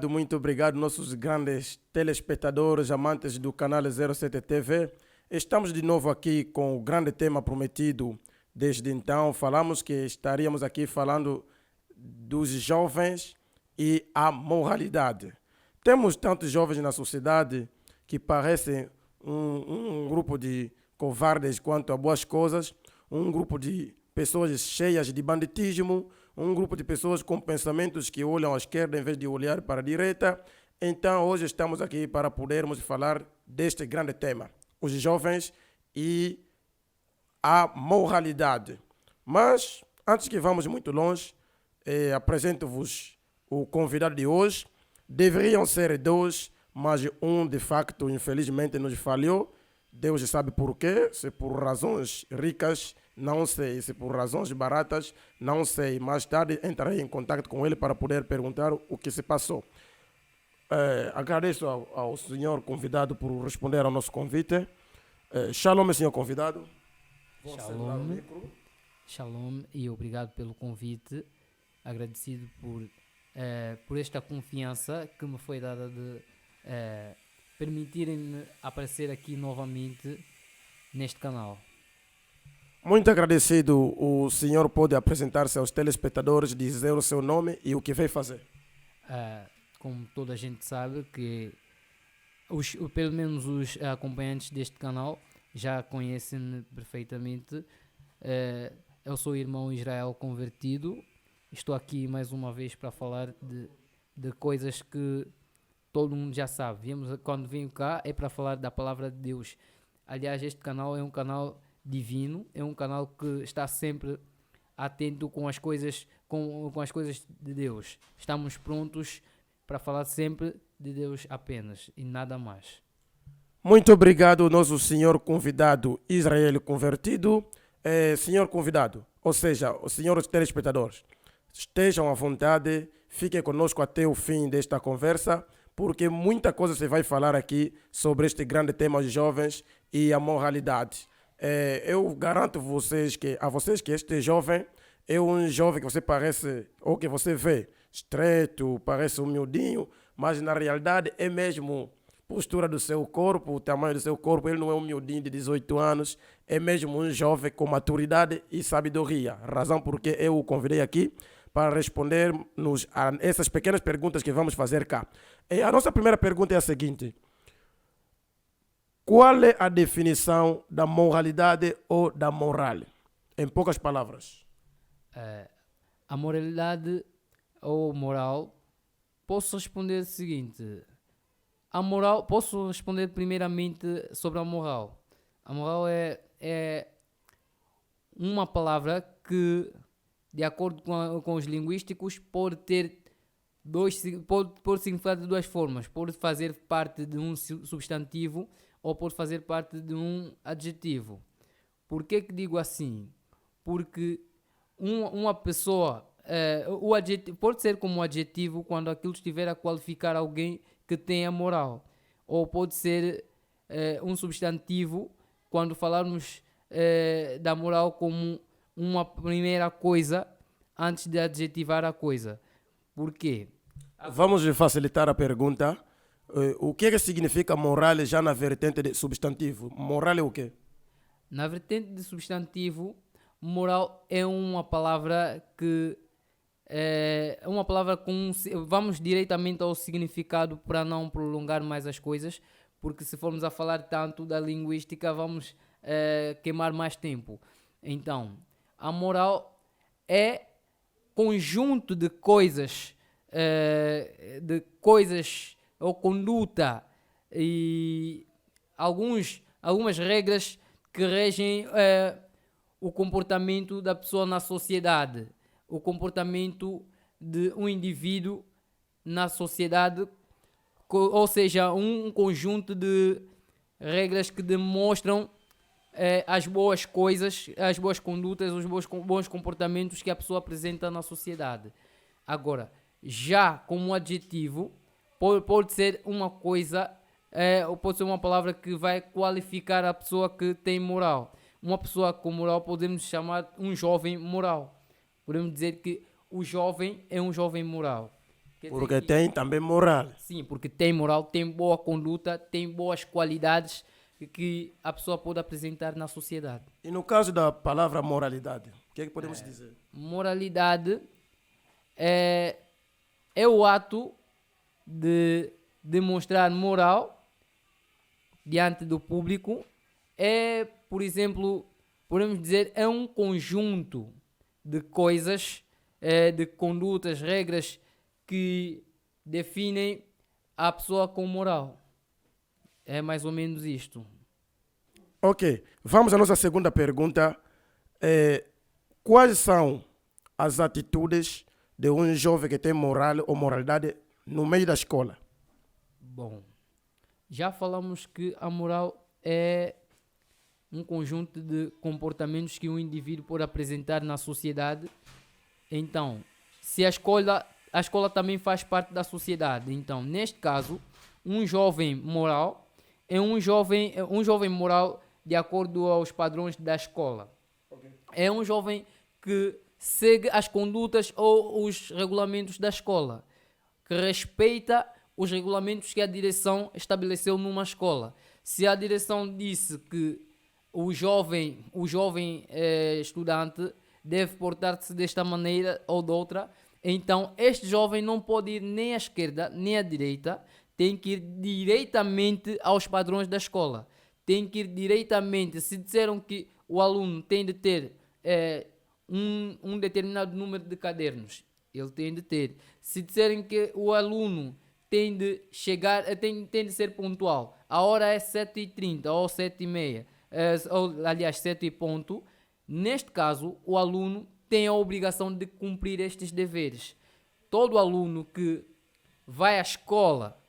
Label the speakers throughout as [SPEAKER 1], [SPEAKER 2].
[SPEAKER 1] muito obrigado, nossos grandes telespectadores, amantes do canal 07 TV. Estamos de novo aqui com o grande tema prometido desde então. Falamos que estaríamos aqui falando dos jovens e a moralidade. Temos tantos jovens na sociedade que parecem um grupo de covardes quanto a boas coisas, um grupo de pessoas cheias de banditismo, um grupo de pessoas com pensamentos que olham à esquerda em vez de olhar para a direita. Então, hoje estamos aqui para podermos falar deste grande tema, os jovens e a moralidade. Mas, antes que vamos muito longe, apresento-vos o convidado de hoje. Deveriam ser dois, mas um, de facto, infelizmente, nos falhou. Deus sabe por quê, se por razões ricas, não sei, se por razões baratas, não sei. Mais tarde entrarei em contato com ele para poder perguntar o que se passou. Agradeço ao senhor convidado por responder ao nosso convite. Shalom, senhor convidado.
[SPEAKER 2] Shalom. Shalom e obrigado pelo convite. Agradecido por esta confiança que me foi dada de permitirem-me aparecer aqui novamente neste canal.
[SPEAKER 1] Muito agradecido. O senhor pode apresentar-se aos telespectadores, dizer o seu nome e o que veio fazer.
[SPEAKER 2] Como toda a gente sabe, que pelo menos os acompanhantes deste canal já conhecem-me perfeitamente. Eu sou o irmão Israel convertido. Estou aqui mais uma vez para falar de coisas que todo mundo já sabe. Quando venho cá é para falar da palavra de Deus. Aliás, este canal é um canal divino, é um canal que está sempre atento com as coisas, com as coisas de Deus. Estamos prontos para falar sempre de Deus apenas e nada mais.
[SPEAKER 1] Muito obrigado, nosso senhor convidado Israel convertido. Senhor convidado, ou seja, os senhores telespectadores, estejam à vontade, fiquem conosco até o fim desta conversa, porque muita coisa se vai falar aqui sobre este grande tema dos jovens e a moralidade. Eu garanto a vocês que este jovem é um jovem que você parece, ou que você vê, estreito, parece humildinho, mas na realidade é mesmo postura do seu corpo, o tamanho do seu corpo. Ele não é um miudinho de 18 anos, é mesmo um jovem com maturidade e sabedoria. Razão porque eu o convidei aqui para responder-nos a essas pequenas perguntas que vamos fazer cá. A nossa primeira pergunta é a seguinte: qual é a definição da moralidade ou da moral? Em poucas palavras.
[SPEAKER 2] A moralidade ou moral, posso responder o seguinte. Posso responder primeiramente sobre a moral. A moral é uma palavra que, de acordo com os linguísticos, pode ter significado de duas formas. Pode fazer parte de um substantivo ou pode fazer parte de um adjetivo. Por que digo assim? Porque uma pessoa, o adjetivo, pode ser como adjetivo quando aquilo estiver a qualificar alguém que tenha moral. Ou pode ser um substantivo quando falarmos da moral como uma primeira coisa antes de adjetivar a coisa. Por quê?
[SPEAKER 1] Vamos facilitar a pergunta. O que significa moral já na vertente de substantivo? Moral é o quê?
[SPEAKER 2] Na vertente de substantivo, moral é uma palavra que uma palavra com... Vamos diretamente ao significado para não prolongar mais as coisas, porque se formos a falar tanto da linguística vamos queimar mais tempo. Então, a moral é conjunto de coisas ou conduta e algumas regras que regem o comportamento da pessoa na sociedade, o comportamento de um indivíduo na sociedade, ou seja, um conjunto de regras que demonstram as boas coisas, as boas condutas, os bons comportamentos que a pessoa apresenta na sociedade. Agora, já como adjetivo, pode ser uma coisa, ou pode ser uma palavra que vai qualificar a pessoa que tem moral. Uma pessoa com moral podemos chamar um jovem moral. Podemos dizer que o jovem é um jovem moral. Quer dizer
[SPEAKER 1] Porque
[SPEAKER 2] que-
[SPEAKER 1] tem também moral.
[SPEAKER 2] Sim, porque tem moral, tem boa conduta, tem boas qualidades que a pessoa pode apresentar na sociedade.
[SPEAKER 1] E no caso da palavra moralidade, o que é que podemos dizer?
[SPEAKER 2] Moralidade é, é o ato de demonstrar moral diante do público. É, por exemplo, podemos dizer, é um conjunto de coisas, de condutas, regras que definem a pessoa com moral. É mais ou menos isto.
[SPEAKER 1] Ok, vamos à nossa segunda pergunta. Quais são as atitudes de um jovem que tem moral ou moralidade no meio da escola?
[SPEAKER 2] Bom, já falamos que a moral é um conjunto de comportamentos que um indivíduo pode apresentar na sociedade. Então, se a escola também faz parte da sociedade. Então, neste caso, um jovem moral é um jovem moral de acordo aos padrões da escola. É um jovem que segue as condutas ou os regulamentos da escola, que respeita os regulamentos que a direção estabeleceu numa escola. Se a direção disse que o jovem estudante deve portar-se desta maneira ou de outra, então este jovem não pode ir nem à esquerda nem à direita, tem que ir diretamente aos padrões da escola. Tem que ir diretamente. Se disseram que o aluno tem de ter um determinado número de cadernos, ele tem de ter. Se disserem que o aluno tem de chegar, tem de ser pontual, a hora é 7h30 ou 7h30, ou aliás 7 e ponto, neste caso o aluno tem a obrigação de cumprir estes deveres. Todo aluno que vai à escola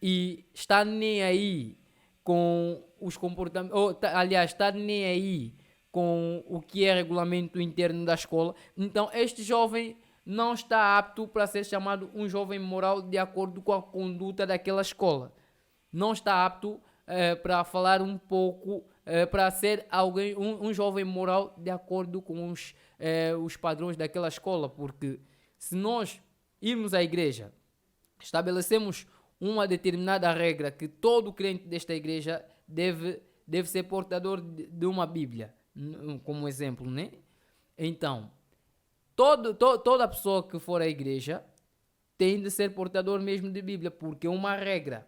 [SPEAKER 2] e está nem aí com os comportamentos, aliás, está nem aí com o que é regulamento interno da escola, então este jovem não está apto para ser chamado um jovem moral de acordo com a conduta daquela escola. Não está apto para falar um pouco, para ser alguém, um jovem moral de acordo com os padrões daquela escola, porque se nós irmos à igreja, estabelecemos uma determinada regra que todo crente desta igreja deve ser portador de uma Bíblia, como exemplo, né? Então, toda pessoa que for à igreja tem de ser portador mesmo de Bíblia, porque é uma regra.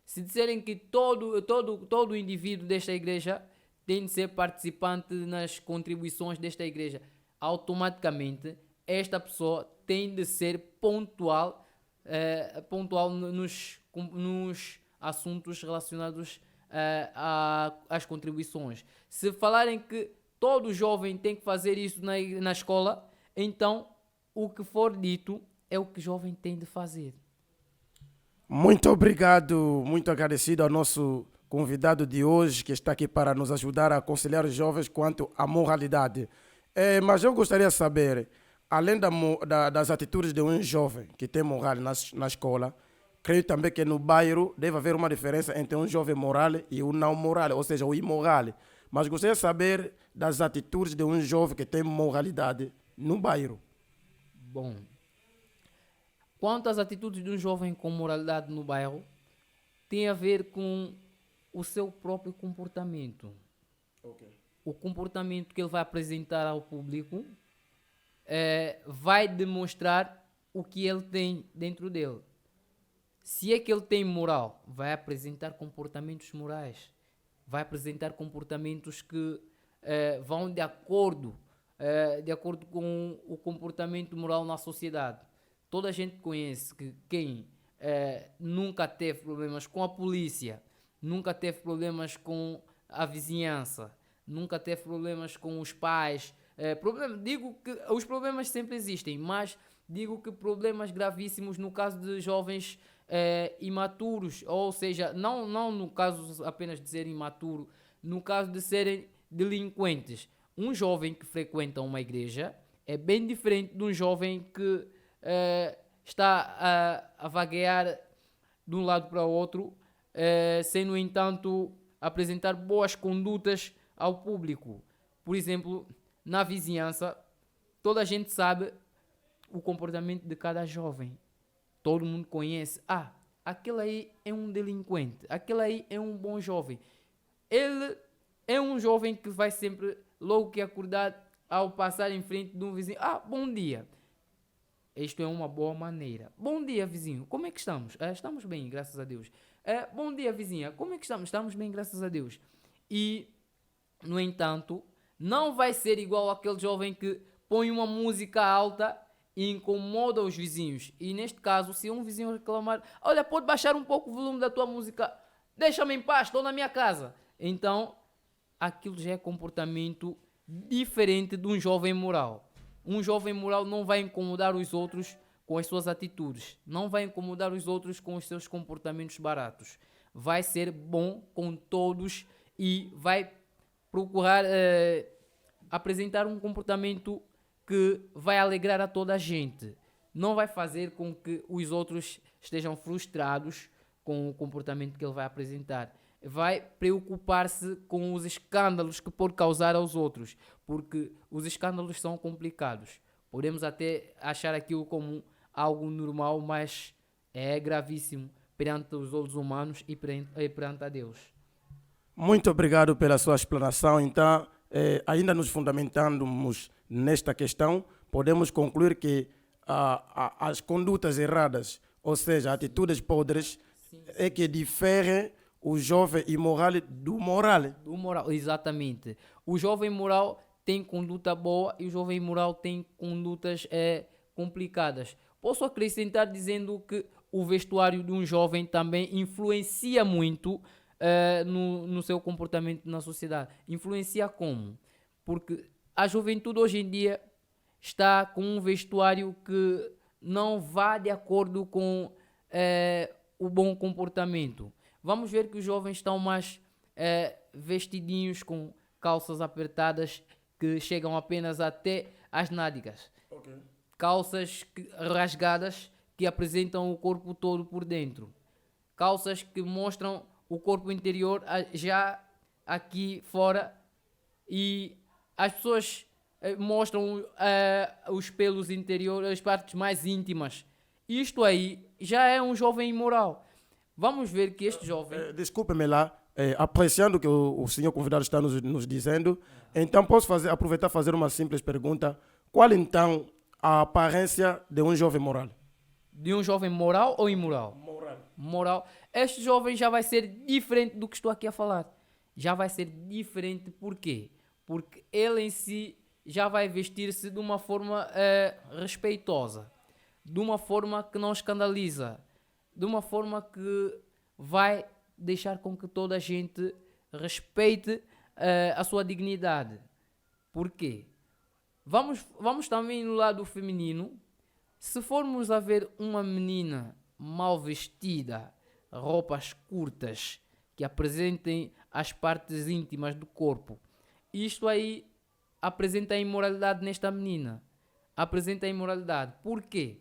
[SPEAKER 2] Se disserem que todo indivíduo desta igreja tem de ser participante nas contribuições desta igreja, automaticamente esta pessoa tem de ser pontual nos assuntos relacionados às contribuições. Se falarem que todo jovem tem que fazer isso na escola, então o que for dito é o que o jovem tem de fazer.
[SPEAKER 1] Muito obrigado, muito agradecido ao nosso convidado de hoje que está aqui para nos ajudar a aconselhar os jovens quanto à moralidade. Mas eu gostaria de saber, além das atitudes de um jovem que tem moral na escola, creio também que no bairro deve haver uma diferença entre um jovem moral e um não moral, ou seja, o imoral. Mas gostaria de saber das atitudes de um jovem que tem moralidade no bairro.
[SPEAKER 2] Bom, quanto às atitudes de um jovem com moralidade no bairro, tem a ver com o seu próprio comportamento. O comportamento que ele vai apresentar ao público vai demonstrar o que ele tem dentro dele. Se é que ele tem moral, vai apresentar comportamentos morais, vai apresentar comportamentos que vão de acordo com o comportamento moral na sociedade. Toda a gente conhece que quem nunca teve problemas com a polícia, nunca teve problemas com a vizinhança, nunca teve problemas com os pais. Digo que os problemas sempre existem, mas digo que problemas gravíssimos no caso de jovens imaturos, ou seja, não no caso apenas de ser imaturo, no caso de serem delinquentes. Um jovem que frequenta uma igreja é bem diferente de um jovem que está a vaguear de um lado para o outro, sem, no entanto, apresentar boas condutas ao público. Por exemplo, na vizinhança, toda a gente sabe o comportamento de cada jovem. Todo mundo conhece. Ah, aquele aí é um delinquente. Aquele aí é um bom jovem. Ele é um jovem que vai sempre, logo que acordar, ao passar em frente de um vizinho. Ah, bom dia. Isto é uma boa maneira. Bom dia, vizinho. Como é que estamos? Estamos bem, graças a Deus. Bom dia, vizinha. Como é que estamos? Estamos bem, graças a Deus. E, no entanto, não vai ser igual àquele jovem que põe uma música alta e incomoda os vizinhos. E, neste caso, se um vizinho reclamar, olha, pode baixar um pouco o volume da tua música, deixa-me em paz, estou na minha casa. Então, aquilo já é comportamento diferente de um jovem moral. Um jovem moral não vai incomodar os outros com as suas atitudes. Não vai incomodar os outros com os seus comportamentos baratos. Vai ser bom com todos e vai procurar apresentar um comportamento que vai alegrar a toda a gente. Não vai fazer com que os outros estejam frustrados com o comportamento que ele vai apresentar. Vai preocupar-se com os escândalos que pode causar aos outros, porque os escândalos são complicados. Podemos até achar aquilo como algo normal, mas é gravíssimo perante os outros humanos e perante a Deus.
[SPEAKER 1] Muito obrigado pela sua explanação. Então, ainda nos fundamentamos nesta questão, podemos concluir que as condutas erradas, ou seja, atitudes podres, é que diferem o jovem imoral do moral.
[SPEAKER 2] Do moral, exatamente. O jovem moral tem conduta boa e o jovem moral tem condutas complicadas. Posso acrescentar dizendo que o vestuário de um jovem também influencia muito no seu comportamento na sociedade. Influencia como? Porque a juventude hoje em dia está com um vestuário que não vá de acordo com o bom comportamento. Vamos ver que os jovens estão mais vestidinhos com calças apertadas que chegam apenas até às nádegas.
[SPEAKER 1] Okay.
[SPEAKER 2] Calças rasgadas que apresentam o corpo todo por dentro. Calças que mostram o corpo interior já aqui fora e as pessoas mostram os pelos interiores, as partes mais íntimas. Isto aí já é um jovem imoral. Vamos ver que este jovem...
[SPEAKER 1] Desculpe-me lá, apreciando o que o senhor convidado está nos dizendo, então posso aproveitar e fazer uma simples pergunta. Qual então a aparência de um jovem moral?
[SPEAKER 2] De um jovem moral ou imoral? Moral. Este jovem já vai ser diferente do que estou aqui a falar. Já vai ser diferente, por quê? Porque ele em si já vai vestir-se de uma forma respeitosa, de uma forma que não escandaliza, de uma forma que vai deixar com que toda a gente respeite a sua dignidade. Por quê? Vamos também no lado feminino. Se formos a ver uma menina mal vestida, roupas curtas, que apresentem as partes íntimas do corpo, isto aí apresenta a imoralidade nesta menina. Apresenta a imoralidade. Por quê?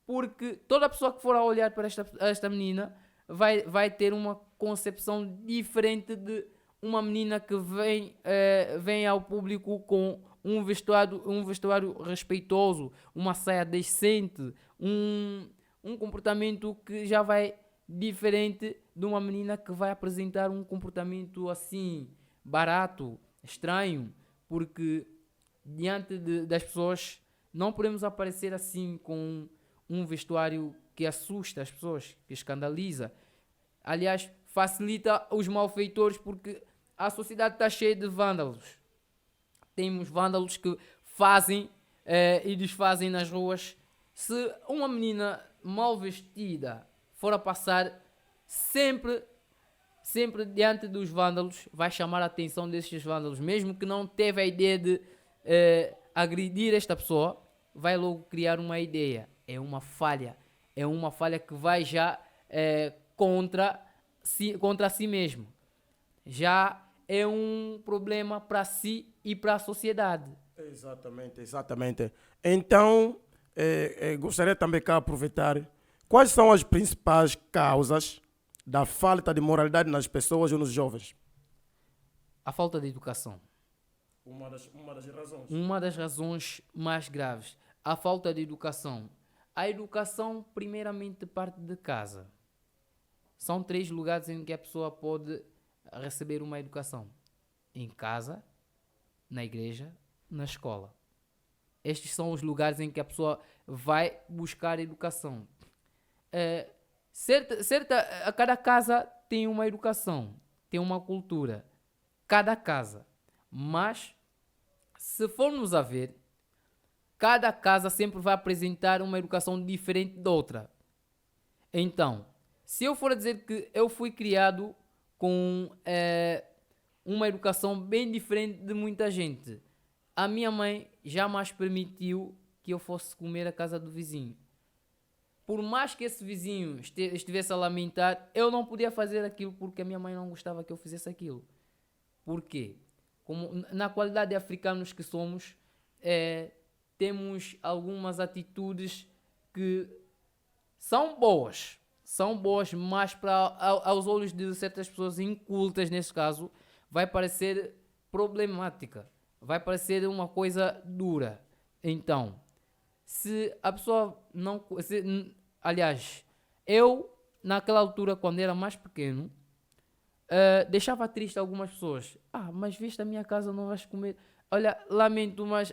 [SPEAKER 2] Porque toda pessoa que for a olhar para esta menina vai ter uma concepção diferente de uma menina que vem ao público com um vestuário respeitoso, uma saia decente, um comportamento que já vai diferente de uma menina que vai apresentar um comportamento assim, barato, estranho, porque diante das pessoas não podemos aparecer assim com um vestuário que assusta as pessoas, que escandaliza. Aliás, facilita os malfeitores porque a sociedade está cheia de vândalos. Temos vândalos que fazem e desfazem nas ruas. Se uma menina mal vestida for a passar, sempre diante dos vândalos, vai chamar a atenção desses vândalos. Mesmo que não teve a ideia de agredir esta pessoa, vai logo criar uma ideia. É uma falha que vai já contra si mesmo. Já é um problema para si e para a sociedade.
[SPEAKER 1] Exatamente. Então, gostaria também de aproveitar, quais são as principais causas da falta de moralidade nas pessoas ou nos jovens?
[SPEAKER 2] A falta de educação.
[SPEAKER 1] Uma das razões.
[SPEAKER 2] Uma das razões mais graves. A falta de educação. A educação, primeiramente, parte de casa. São 3 lugares em que a pessoa pode receber uma educação: em casa, na igreja, na escola. Estes são os lugares em que a pessoa vai buscar educação. Cada casa tem uma educação, tem uma cultura. Cada casa. Mas, se formos a ver, cada casa sempre vai apresentar uma educação diferente da outra. Então, se eu for a dizer que eu fui criado com uma educação bem diferente de muita gente, a minha mãe jamais permitiu que eu fosse comer a casa do vizinho. Por mais que esse vizinho estivesse a lamentar, eu não podia fazer aquilo porque a minha mãe não gostava que eu fizesse aquilo. Por quê? Como na qualidade de africanos que somos, temos algumas atitudes que são boas, mas aos olhos de certas pessoas incultas, nesse caso, vai parecer problemática, vai parecer uma coisa dura. Então, se a pessoa não... aliás, eu, naquela altura, quando era mais pequeno, deixava triste algumas pessoas. Mas viste a minha casa, não vais comer. Olha, lamento, mas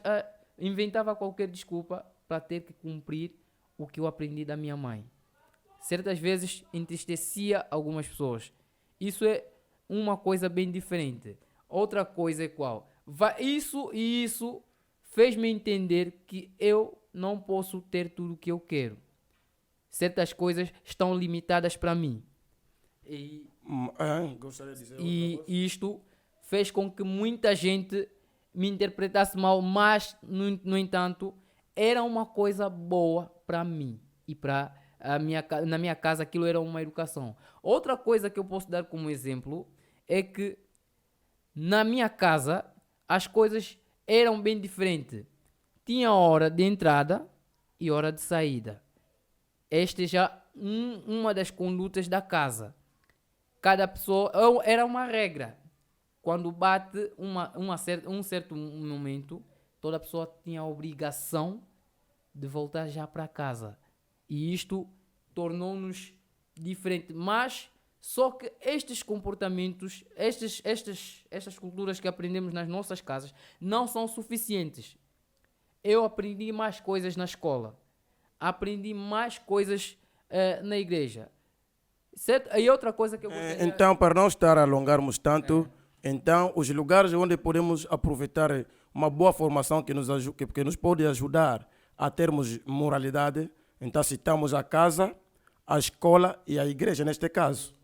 [SPEAKER 2] inventava qualquer desculpa para ter que cumprir o que eu aprendi da minha mãe. Certas vezes entristecia algumas pessoas. Isso é uma coisa bem diferente. Outra coisa é qual? Isso fez-me entender que eu não posso ter tudo o que eu quero. Certas coisas estão limitadas para mim.
[SPEAKER 1] Gostaria de dizer
[SPEAKER 2] isto fez com que muita gente me interpretasse mal, mas, no entanto, era uma coisa boa para mim e na minha casa aquilo era uma educação. Outra coisa que eu posso dar como exemplo é que na minha casa as coisas eram bem diferentes. Tinha hora de entrada e hora de saída. Esta é já uma das condutas da casa. Cada pessoa... Era uma regra. Quando bate um certo momento, toda pessoa tinha a obrigação de voltar já para casa. E isto tornou-nos diferentes. Mas só que estes comportamentos, estas culturas que aprendemos nas nossas casas, não são suficientes. Eu aprendi mais coisas na escola. Aprendi mais coisas na igreja. Certo? E outra coisa que eu gostaria...
[SPEAKER 1] Então, para não estar a alongarmos tanto, então, os lugares onde podemos aproveitar uma boa formação que nos pode ajudar a termos moralidade, então citamos a casa, a escola e a igreja, neste caso.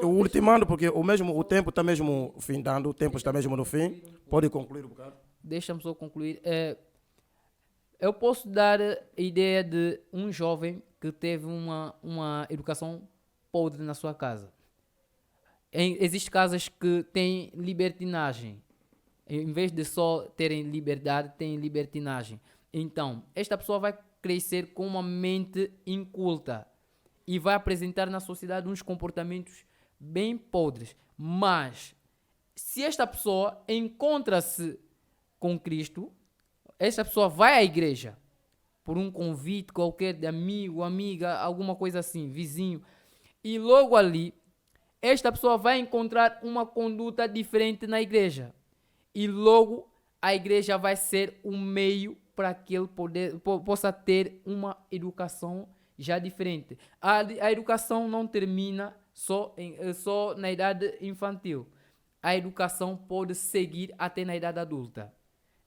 [SPEAKER 1] Ultimando, porque o tempo está mesmo findando, o tempo está mesmo no fim. Pode concluir um bocado?
[SPEAKER 2] Deixa-me só concluir. Eu posso dar a ideia de um jovem que teve uma educação podre na sua casa. Existem casas que têm libertinagem. Em vez de só terem liberdade, têm libertinagem. Então, esta pessoa vai crescer com uma mente inculta e vai apresentar na sociedade uns comportamentos bem podres. Mas, se esta pessoa encontra-se com Cristo, esta pessoa vai à igreja por um convite qualquer de amigo, amiga, alguma coisa assim, vizinho, e logo ali esta pessoa vai encontrar uma conduta diferente na igreja. E logo a igreja vai ser um meio para que ele possa ter uma educação já diferente. A educação não termina só na idade infantil. A educação pode seguir até na idade adulta.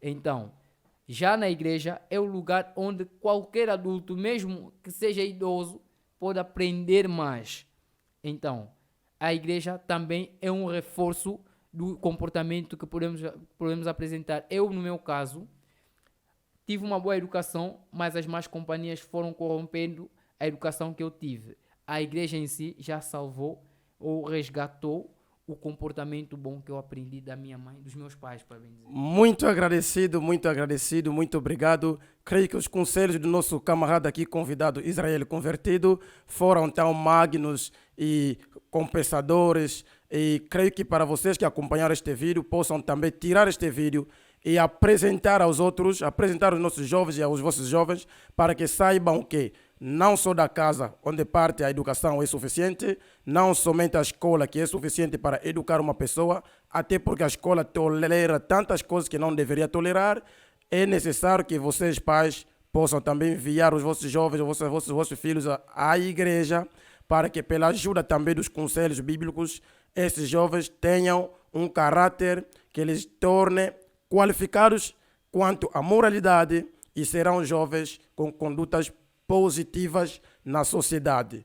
[SPEAKER 2] Então, já na igreja é o lugar onde qualquer adulto, mesmo que seja idoso, pode aprender mais. Então, a igreja também é um reforço do comportamento que podemos apresentar. Eu, no meu caso, tive uma boa educação, mas as más companhias foram corrompendo a educação que eu tive. A igreja em si já salvou ou resgatou o comportamento bom que eu aprendi da minha mãe, dos meus pais, para bem dizer.
[SPEAKER 1] Muito agradecido, muito obrigado. Creio que os conselhos do nosso camarada aqui convidado, Israel Convertido, foram tão magnos e compensadores. E creio que para vocês que acompanharam este vídeo, possam também tirar este vídeo e apresentar aos outros, apresentar aos nossos jovens e aos vossos jovens, para que saibam que não só da casa, onde parte a educação é suficiente, não somente a escola que é suficiente para educar uma pessoa, até porque a escola tolera tantas coisas que não deveria tolerar. É necessário que vocês, pais, possam também enviar os vossos jovens, os vossos filhos à igreja, para que, pela ajuda também dos conselhos bíblicos, esses jovens tenham um caráter que eles torne qualificados quanto à moralidade e serão jovens com condutas positivas na sociedade.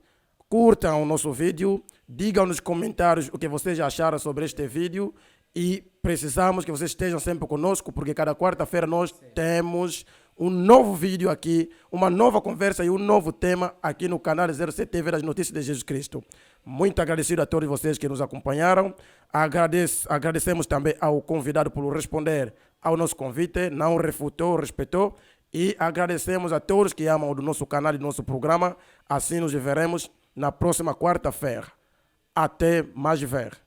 [SPEAKER 1] Curtam o nosso vídeo, digam nos comentários o que vocês acharam sobre este vídeo e precisamos que vocês estejam sempre conosco, porque cada quarta-feira nós temos um novo vídeo aqui, uma nova conversa e um novo tema aqui no canal 07 TV das Notícias de Jesus Cristo. Muito agradecido a todos vocês que nos acompanharam. Agradecemos também ao convidado por responder ao nosso convite, não refutou, respeitou. E agradecemos a todos que amam o nosso canal e do nosso programa. Assim nos veremos na próxima quarta-feira. Até mais ver.